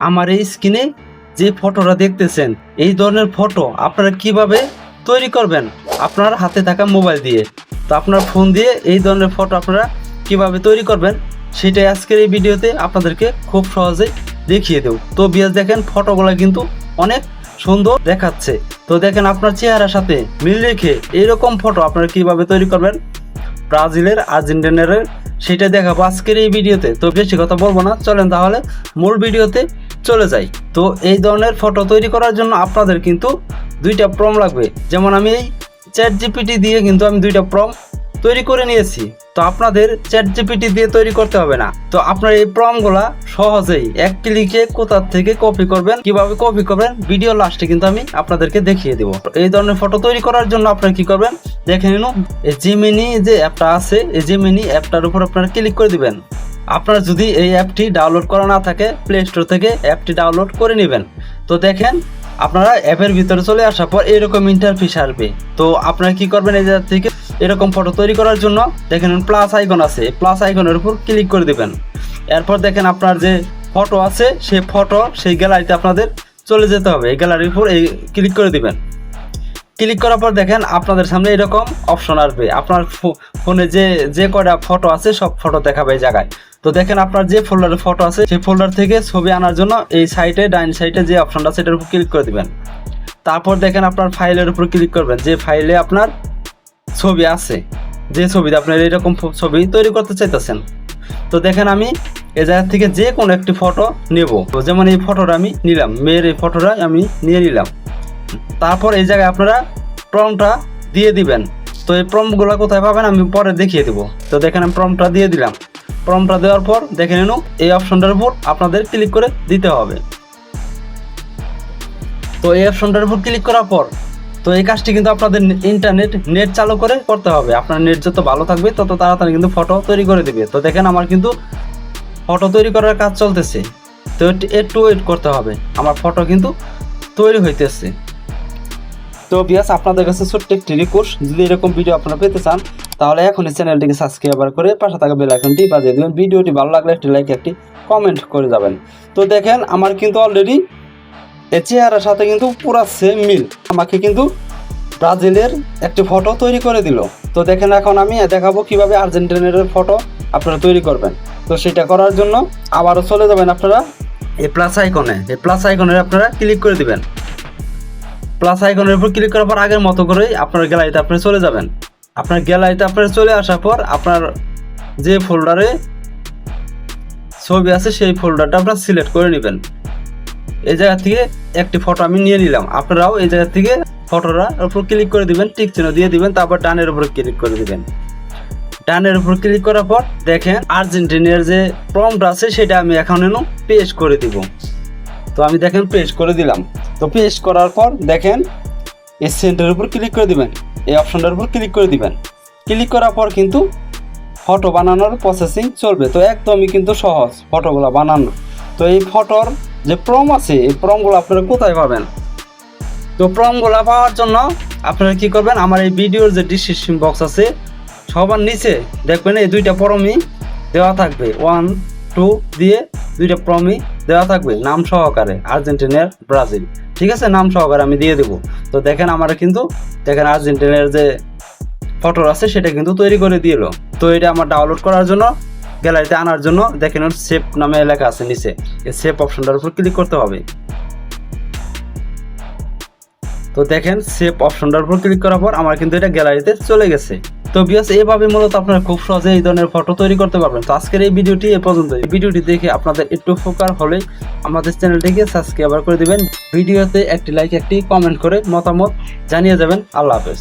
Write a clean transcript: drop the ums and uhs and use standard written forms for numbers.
আমার এই স্ক্রিনে যে ফটোটা দেখতেছেন, এই ধরনের ফটো আপনারা কিভাবে তৈরি করবেন আপনার হাতে থাকা মোবাইল দিয়ে। তো আপনার ফোন দিয়ে এই ধরনের ফটো আপনারা কিভাবে তৈরি করবেন সেটাই আজকের এই ভিডিওতে আপনাদেরকে খুব সহজেই দেখিয়ে দেব। তো বিয়াস দেখেন, ফটোগুলো কিন্তু অনেক সুন্দর দেখাচ্ছে। তো দেখেন, আপনার চেহারার সাথে মিল রেখে এইরকম ফটো আপনারা কিভাবে তৈরি করবেন ব্রাজিলের, আর্জেন্টিনার, সেটা দেখাবো আজকের এই ভিডিওতে। তো বেশি কথা বলবো না, চলেন তাহলে মূল ভিডিওতে চলে যাই। তো এই ধরনের ফটো তৈরি করার জন্য আপনাদের কিন্তু দুইটা প্রম লাগবে। যেমন আমি এই চ্যাট জিপিটি দিয়ে কিন্তু আমি দুইটা প্রম তৈরি করে নিয়েছি। তো আপনাদের চ্যাট জিপিটি দিয়ে তৈরি করতে হবে না। তো আপনার এই প্রমগুলা সহজেই এক ক্লিকে কোথার থেকে কপি করবেন, কিভাবে কপি করবেন ভিডিও লাস্টে কিন্তু আমি আপনাদেরকে দেখিয়ে দেব। এই ধরনের ফটো তৈরি করার জন্য আপনারা কি করবেন দেখে নিন। এই জেমিনি যে অ্যাপটা আছে, এই জেমিনি অ্যাপটার উপর আপনারা ক্লিক করে দিবেন। আপনারা যদি এই অ্যাপটি ডাউনলোড করা না থাকে, প্লে স্টোর থেকে অ্যাপটি ডাউনলোড করে নেবেন। তো দেখেন, আপনারা অ্যাপের ভিতরে চলে আসার পর এরকম ইন্টারফেস আসবে। তো আপনারা কি করবেন, এই জায়গা থেকে এরকম ফটো তৈরি করার জন্য দেখেন প্লাস আইকন আছে, প্লাস আইকনের উপর ক্লিক করে দেবেন। এরপর দেখেন আপনার যে ফটো আছে সেই ফটো সেই গ্যালারিতে আপনাদের চলে যেতে হবে। এই গ্যালারির উপর এই ক্লিক করে দিবেন। ক্লিক করার পর দেখেন আপনাদের সামনে এরকম অপশন আসবে। আপনার ফোনে যে কয়টা ফটো আছে সব ফটো দেখাবে এই জায়গায়। তো দেখেন, আপনার যে ফোল্ডারে ফটো আছে সেই ফোল্ডার থেকে ছবি আনার জন্য এই সাইডে ডাইন সাইডে যে অপশনটা আছে সেটার উপর ক্লিক করে দিবেন। তারপর দেখেন আপনার ফাইলের উপর ক্লিক করবেন, যে ফাইলে আপনার ছবি আছে, যে ছবিতে আপনার এরকম ছবি তৈরি করতে চাইতেছেন। তো দেখেন, আমি এই জায়গা থেকে যে কোনো একটি ফটো নেব। তো যেমন এই ফটোটা আমি নিলাম, মেয়ের এই ফটোটা আমি নিয়ে নিলাম। তারপর এই জায়গায় আপনারা প্রম্পটটা দিয়ে দিবেন। তো এই প্রম্পটগুলো কোথায় পাবেন আমি পরে দেখিয়ে দেবো। তো দেখেন, আমি প্রম্পটটা দিয়ে দিলাম। প্রম্পটটা দেওয়ার পর দেখে নিন এই অপশনটার উপর আপনাদের ক্লিক করে দিতে হবে। তো এই অপশনটার উপর ক্লিক করার পর তো এই কাজটি কিন্তু আপনাদের নেট চালু করে করতে হবে। আপনার নেট যত ভালো থাকবে তত তাড়াতাড়ি কিন্তু ফটো তৈরি করে দিবে। তো দেখেন, আমার কিন্তু ফটো তৈরি করার কাজ চলতেছে। তো একটু ওয়েট করতে হবে, আমার ফটো কিন্তু তৈরি হইতেছে। তো বিয়াস, আপনাদের কাছে ছোট্ট একটি রিকোয়েস্ট, যদি এরকম ভিডিও আপনারা পেতে চান তাহলে এখনই চ্যানেলটিকে সাবস্ক্রাইব করে পাশে থাকা বেল আইকনটি বাজিয়ে দেবেন। ভিডিওটি ভালো লাগলে একটি লাইক, একটি কমেন্ট করে যাবেন। তো দেখেন, আমার কিন্তু অলরেডি এই চেহারার সাথে কিন্তু পুরা সেম মিল। আমাকে কিন্তু ব্রাজিলের একটি ফটো তৈরি করে দিল। তো দেখেন, এখন আমি দেখাবো কিভাবে আর্জেন্টিনার ফটো আপনারা তৈরি করবেন। তো সেটা করার জন্য আবারও চলে যাবেন আপনারা এই প্লাস আইকনে। এই প্লাস আইকনে আপনারা ক্লিক করে দিবেন। প্লাস আইকনের উপর ক্লিক করার পর আগের মতো করেই আপনার গ্যালারিতে আপনারা চলে যাবেন। আপনার গ্যালারিতে আপনারা চলে আসার পর আপনার যে ফোল্ডারে ছবি আছে সেই ফোল্ডারটা আপনারা সিলেক্ট করে নেবেন। এই জায়গা থেকে একটি ফটো আমি নিয়ে নিলাম। আপনারাও এই জায়গা থেকে ফটোটার উপর ক্লিক করে দিবেন, টিক চিহ্ন দিয়ে দিবেন, তারপর ডানের উপর ক্লিক করে দিবেন। ডানের উপর ক্লিক করার পর দেখেন আর্জেন্টিনার যে প্রম্পট আছে সেটা আমি এখন পেস্ট করে দিব। তো আমি দেখেন পেস্ট করে দিলাম। তো পেস্ট করার পর দেখেন এই সেন্টারের উপর ক্লিক করে দিবেন, এই অপশনটার উপর ক্লিক করে দিবেন। ক্লিক করার পর কিন্তু ফটো বানানোর প্রসেসিং চলবে। তো একদমই কিন্তু সহজ ফটোগুলো বানানো। তো এই ফটোর যে প্রম আছে এই প্রমগুলো আপনারা কোথায় পাবেন? তো প্রমগুলো পাওয়ার জন্য আপনারা কি করবেন, আমার এই ভিডিওর যে ডিসক্রিপশন বক্স আছে সবার নিচে দেখবেন এই দুইটা প্রমই দেওয়া থাকবে, 1, 2 দিয়ে দুইটা প্রমই দেওয়া থাকবে নাম সহকারে, আর্জেন্টিনার, ব্রাজিল। ঠিক আছে, নাম সহকারে আমি দিয়ে দেবো। তো দেখেন, আমার কিন্তু দেখেন আর্জেন্টিনার যে ফটো আছে সেটা কিন্তু তৈরি করে দিল। তো এটা আমার ডাউনলোড করার জন্য গ্যালারিতে আনার জন্য দেখেন সেভ নামে লেখা আছে নিচে, এই সেভ অপশনটার উপর ক্লিক করতে হবে। তো দেখেন সেভ অপশনটার উপর ক্লিক করার পর আমার কিন্তু এটা গ্যালারিতে চলে গেছে। তো বিয়াস, এইভাবে মূলত আপনারা খুব সহজে এই ধরনের ফটো তৈরি করতে পারবেন। তো আজকের এই ভিডিওটি এ পর্যন্ত। এই ভিডিওটি দেখে আপনাদের একটু উপকার হলে আমাদের চ্যানেলটিকে সাবস্ক্রাইব করে দিবেন। ভিডিওতে একটি লাইক, একটি কমেন্ট করে মতামত জানিয়ে যাবেন। আল্লাহ হাফেজ।